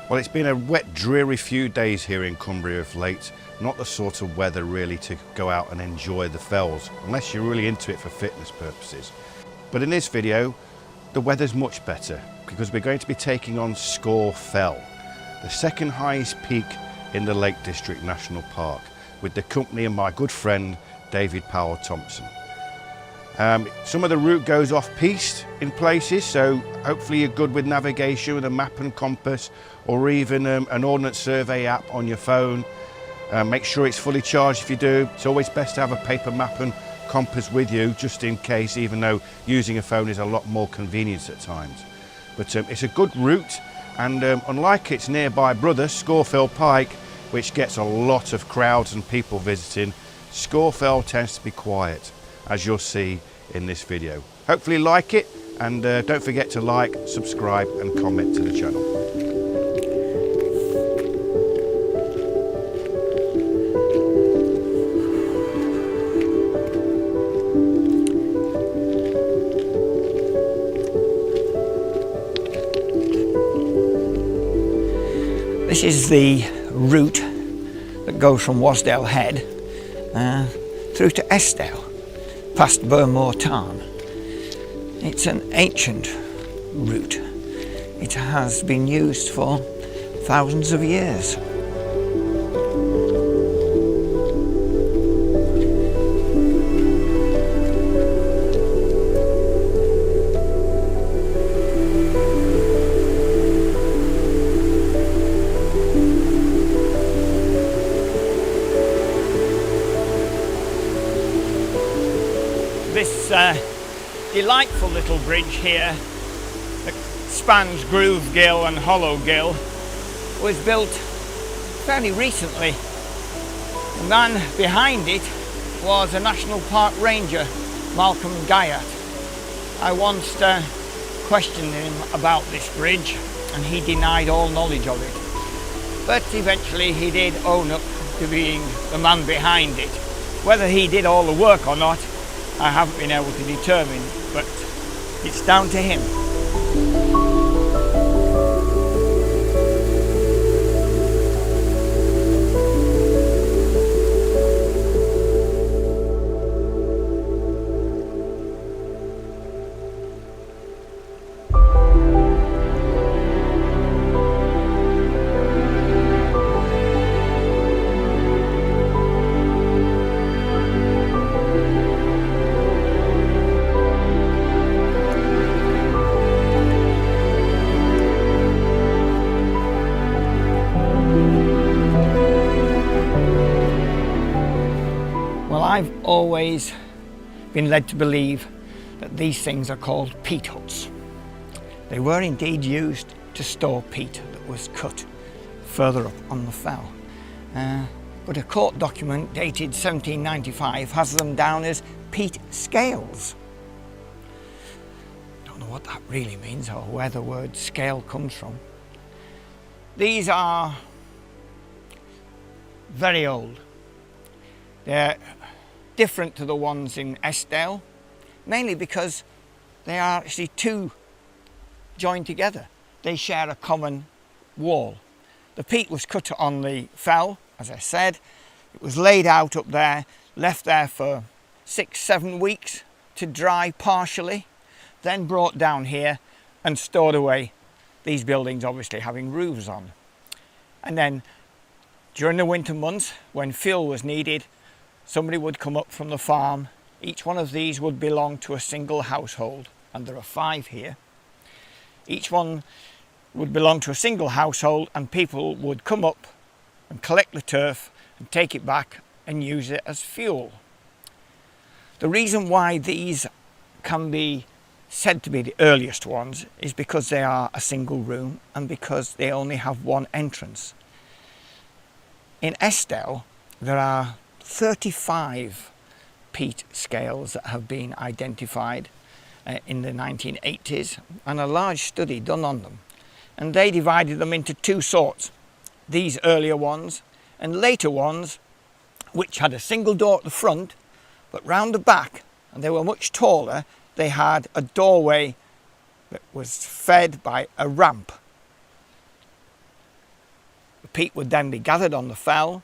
Well, it's been a wet, dreary few days here in Cumbria of late. Not the sort of weather really to go out and enjoy the fells, unless you're really into it for fitness purposes. But in this video, the weather's much better because we're going to be taking on Scafell, the second highest peak in the Lake District National Park, with the company of my good friend David Powell-Thompson. Some of the route goes off-piste in places, so hopefully you're good with navigation with a map and compass, or even an ordnance survey app on your phone. Make sure it's fully charged if you do. It's always best to have a paper map and compass with you, just in case, even though using a phone is a lot more convenient at times. But it's a good route, and unlike its nearby brother, Scafell Pike, which gets a lot of crowds and people visiting, Scafell tends to be quiet, as you'll see in this video. Hopefully you like it, and don't forget to like, subscribe and comment to the channel. This is the route that goes from Wasdale Head through to Wasdale, past Burnmoor Tarn. It's an ancient route. It has been used for thousands of years. This delightful little bridge here that spans Groove Gill and Hollow Gill was built fairly recently. The man behind it was a National Park Ranger, Malcolm Guyat. I once questioned him about this bridge and he denied all knowledge of it. But eventually he did own up to being the man behind it. Whether he did all the work or not, I haven't been able to determine, but it's down to him. I've always been led to believe that these things are called peat huts. They were indeed used to store peat that was cut further up on the fell. But a court document dated 1795 has them down as peat scales. Don't know what that really means or where the word scale comes from. These are very old. They're different to the ones in Wasdale, mainly because they are actually two joined together. They share a common wall. The peat was cut on the fell, as I said. It was laid out up there, left there for 6-7 weeks to dry partially, then brought down here and stored away. These buildings obviously having roofs on. And then during the winter months, when fuel was needed, somebody would come up from the farm. Each one of these would belong to a single household, and there are 5 here. Each one would belong to a single household, and people would come up and collect the turf and take it back and use it as fuel. The reason why these can be said to be the earliest ones is because they are a single room and because they only have one entrance. In Wasdale, there are 35 peat scales that have been identified in the 1980s, and a large study done on them, and they divided them into 2 sorts: these earlier ones and later ones which had a single door at the front, but round the back, and they were much taller, they had a doorway that was fed by a ramp. peat would then be gathered on the fell.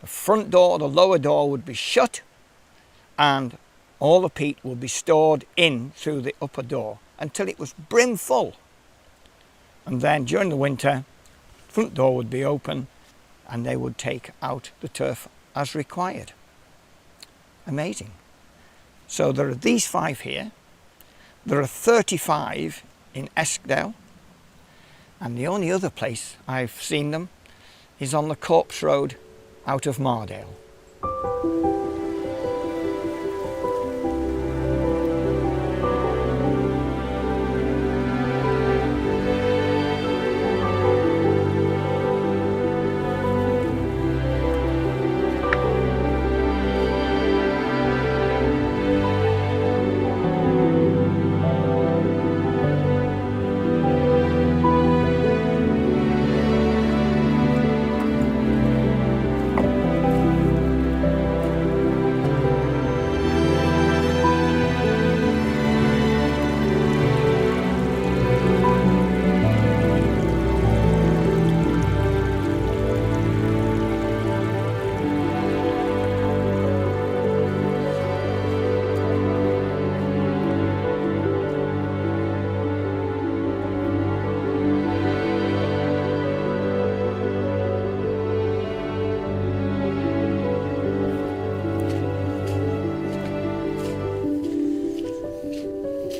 The front door, the lower door would be shut, and all the peat would be stored in through the upper door until it was brim full. And then during the winter, the front door would be open and they would take out the turf as required. Amazing. So there are these 5 here. There are 35 in Eskdale, and the only other place I've seen them is on the Corpse Road out of Mardale.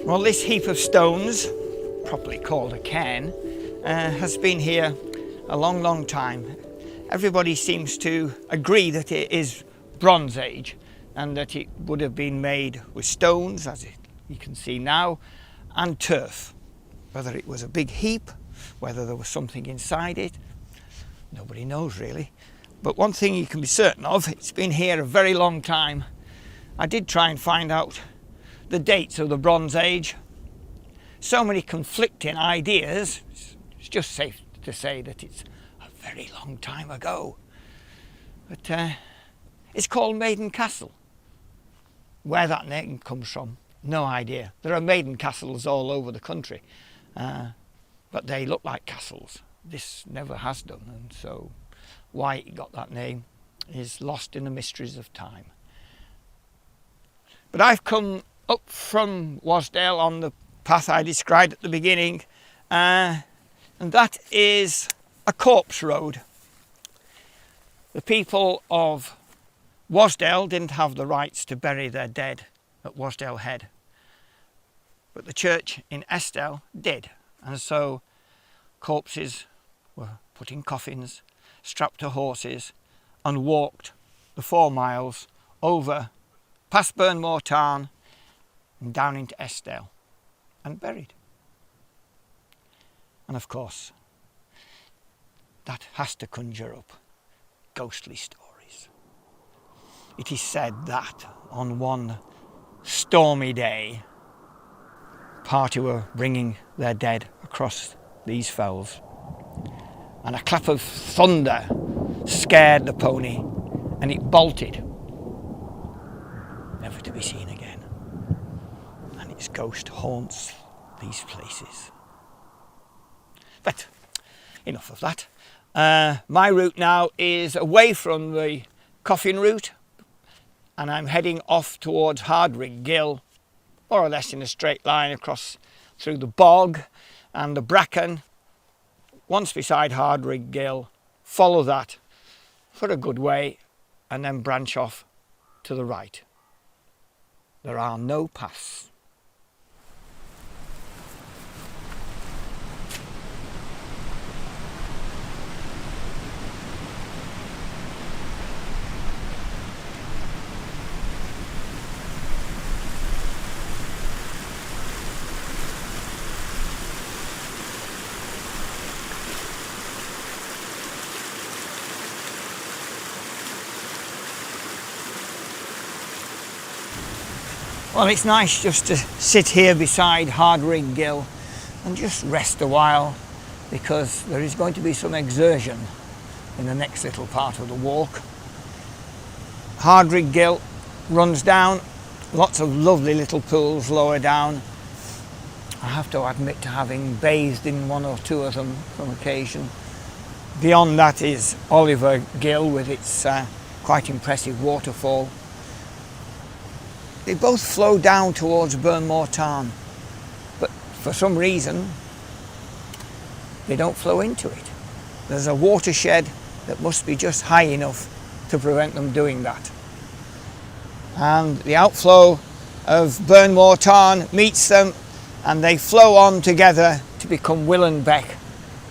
Well, this heap of stones, properly called a cairn, has been here a long, long time. Everybody seems to agree that it is Bronze Age and that it would have been made with stones, as you can see now, and turf. Whether it was a big heap, whether there was something inside it, nobody knows really. But one thing you can be certain of, it's been here a very long time. I did try and find out the dates of the Bronze Age. So many conflicting ideas. It's just safe to say that it's a very long time ago. But it's called Maiden Castle. Where that name comes from, no idea. There are maiden castles all over the country, but they look like castles. This never has done, and so why it got that name is lost in the mysteries of time. But I've come up from Wasdale on the path I described at the beginning, and that is a corpse road. The people of Wasdale didn't have the rights to bury their dead at Wasdale Head, but the church in Eskdale did, and so corpses were put in coffins, strapped to horses, and walked the 4 miles over past Burnmoor Tarn and down into Eskdale and buried. And of course, that has to conjure up ghostly stories. It is said that on one stormy day, a party were bringing their dead across these fells, and a clap of thunder scared the pony and it bolted, never to be seen again. And its ghost haunts these places. But enough of that. My route now is away from the coffin route, and I'm heading off towards Rig Gill, more or less in a straight line across through the bog and the bracken. Once beside Rig Gill, follow that for a good way and then branch off to the right. There are no paths. Well, it's nice just to sit here beside Rig Gill and just rest a while, because there is going to be some exertion in the next little part of the walk. Rig Gill runs down, lots of lovely little pools lower down. I have to admit to having bathed in 1 or 2 of them on occasion. Beyond that is Rig Gill with its quite impressive waterfall. They both flow down towards Burnmoor Tarn, but for some reason they don't flow into it. There's a watershed that must be just high enough to prevent them doing that. And the outflow of Burnmoor Tarn meets them, and they flow on together to become Willen Beck,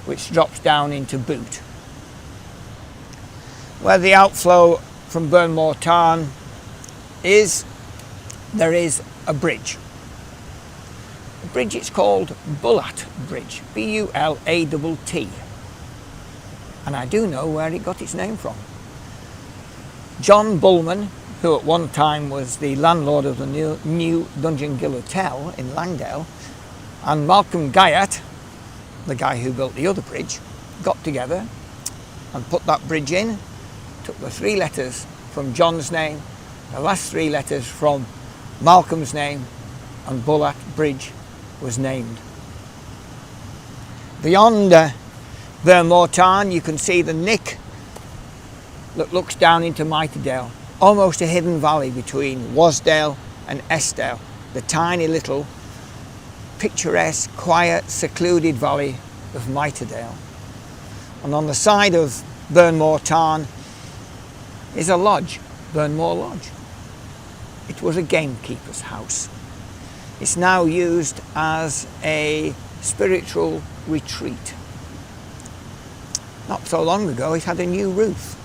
which drops down into Boot. Where the outflow from Burnmoor Tarn is, there is a bridge. The bridge is called Bullat Bridge, B-U-L-A-T-T. And I do know where it got its name from. John Bullman, who at one time was the landlord of the new Dungeon Gill Hotel in Langdale, and Malcolm Guyat, the guy who built the other bridge, got together and put that bridge in, took the 3 letters from John's name, the last 3 letters from Malcolm's name, and Bullat Bridge was named. Beyond Burnmoor Tarn, you can see the nick that looks down into Miterdale, almost a hidden valley between Wasdale and Esdale, the tiny little picturesque, quiet, secluded valley of Miterdale. And on the side of Burnmoor Tarn is a lodge, Burnmoor Lodge. It was a gamekeeper's house. It's now used as a spiritual retreat. Not so long ago it had a new roof,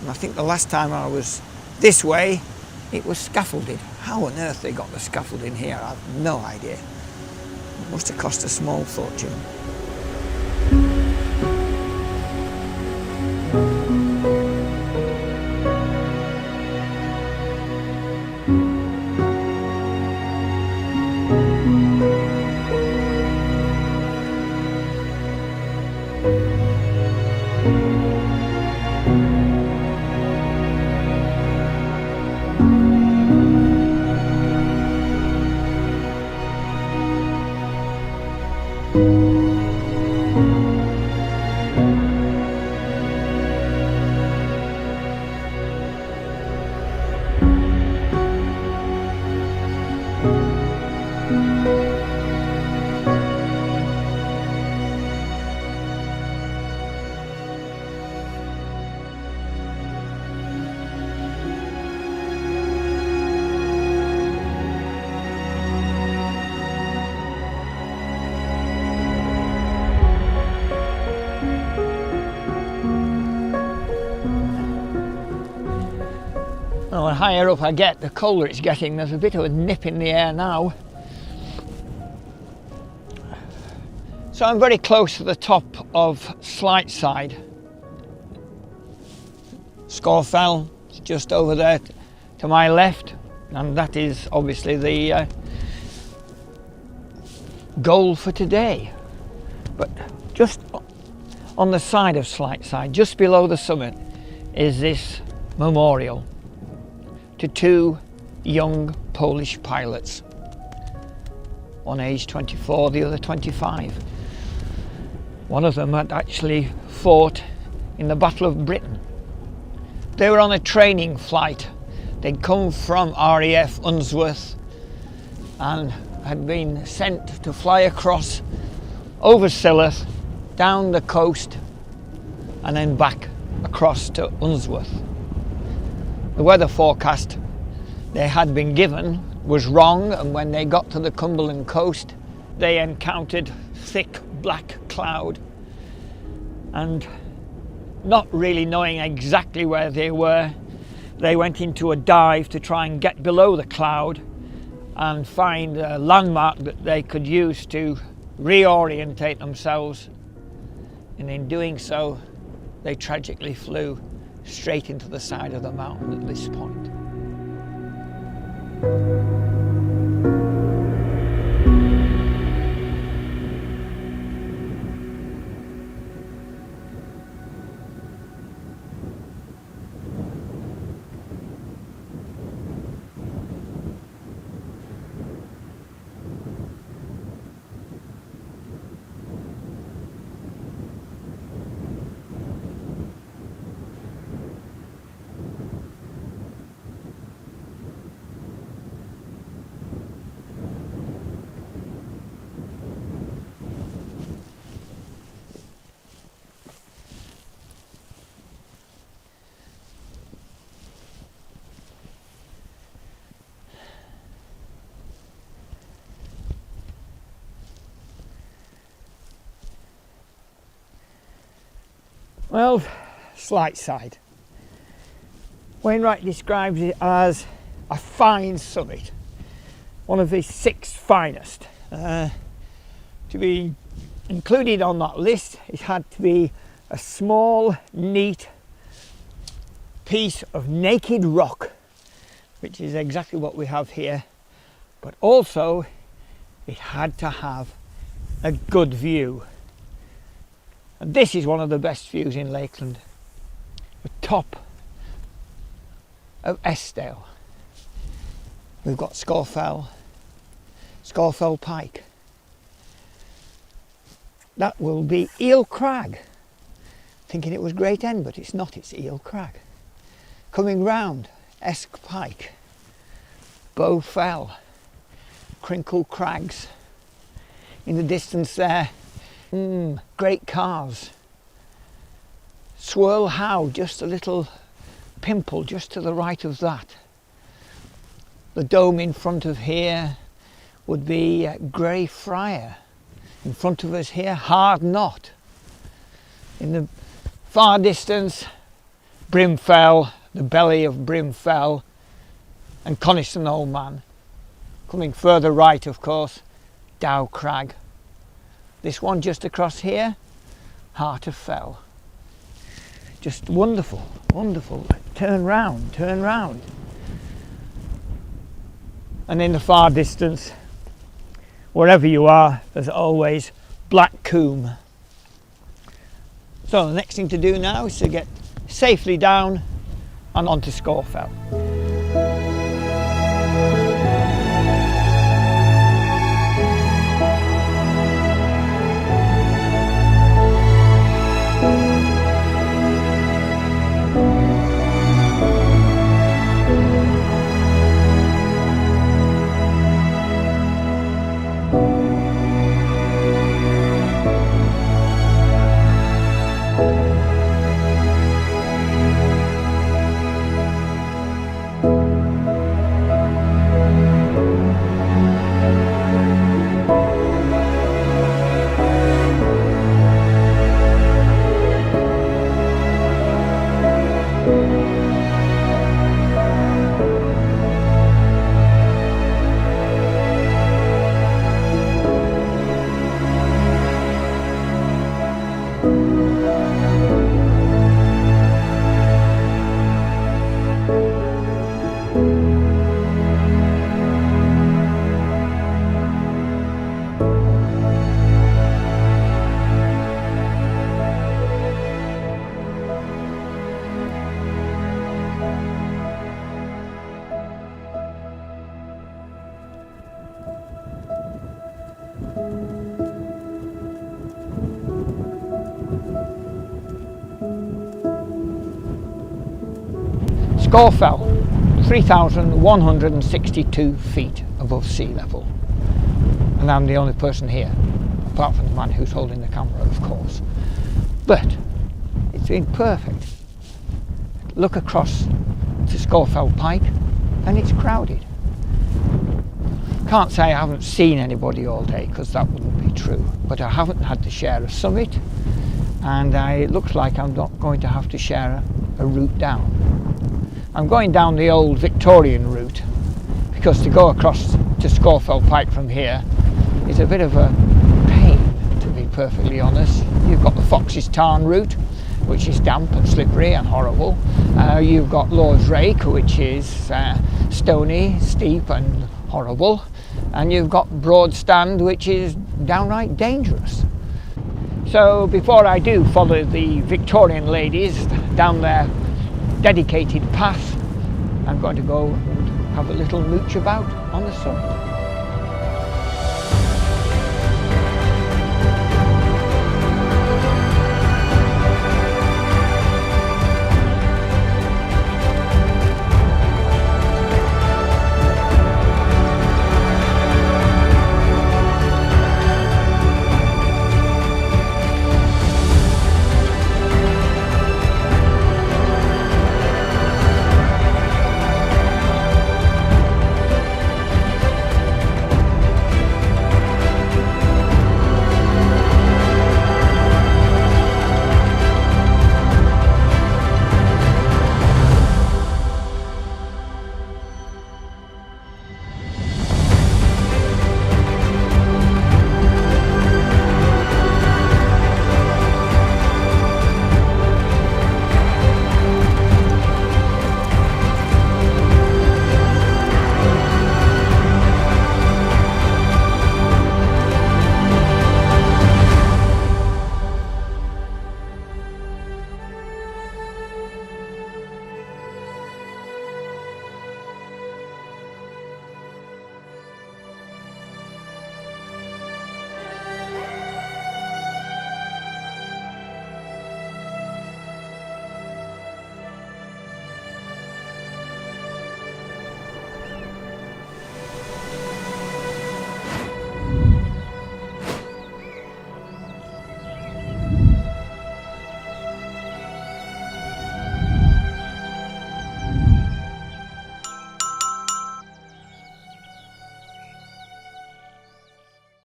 and I think the last time I was this way it was scaffolded. How on earth they got the scaffolding here, I have no idea. It must have cost a small fortune. Well, the higher up I get, the colder it's getting. There's a bit of a nip in the air now. So I'm very close to the top of Slightside. Scafell is just over there to my left, and that is obviously the goal for today. But just on the side of Slightside, just below the summit, is this memorial to 2 young Polish pilots, one aged 24, the other 25. One of them had actually fought in the Battle of Britain. They were on a training flight. They'd come from RAF Unsworth and had been sent to fly across over Silleth, down the coast, and then back across to Unsworth. The weather forecast they had been given was wrong, and when they got to the Cumberland coast they encountered thick black cloud, and not really knowing exactly where they were, they went into a dive to try and get below the cloud and find a landmark that they could use to reorientate themselves, and in doing so they tragically flew straight into the side of the mountain at this point. Well, slight side. Wainwright describes it as a fine summit, one of his 6 finest. To be included on that list, it had to be a small, neat piece of naked rock, which is exactly what we have here, but also it had to have a good view. And this is one of the best views in Lakeland, the top of Wasdale. We've got Scafell Pike. That will be Eel Crag. Thinking it was Great End, but it's not, it's Eel Crag. Coming round, Esk Pike, Bow Fell, Crinkle Crags. In the distance there, Great Cars. Swirl How, just a little pimple just to the right of that. The dome in front of here would be Grey Friar. In front of us here, Hard Knot. In the far distance, Brimfell, the belly of Brimfell, and Coniston Old Man. Coming further right, of course, Dow Crag. This one just across here, Heart of Fell. Just wonderful, wonderful. Turn round, turn round. And in the far distance, wherever you are, there's always Black Combe. So the next thing to do now is to get safely down and onto Scafell. Scafell, 3,162 feet above sea level, and I'm the only person here, apart from the man who's holding the camera, of course. But it's been perfect. Look across to Scafell Pike and it's crowded. Can't say I haven't seen anybody all day, because that wouldn't be true, but I haven't had to share a summit, and it looks like I'm not going to have to share a route down. I'm going down the old Victorian route, because to go across to Scafell Pike from here is a bit of a pain, to be perfectly honest. You've got the Fox's Tarn route, which is damp and slippery and horrible. You've got Lord's Rake, which is stony, steep and horrible. And you've got Broadstand, which is downright dangerous. So before I do follow the Victorian ladies down their dedicated path, I'm going to go and have a little mooch about on the summit.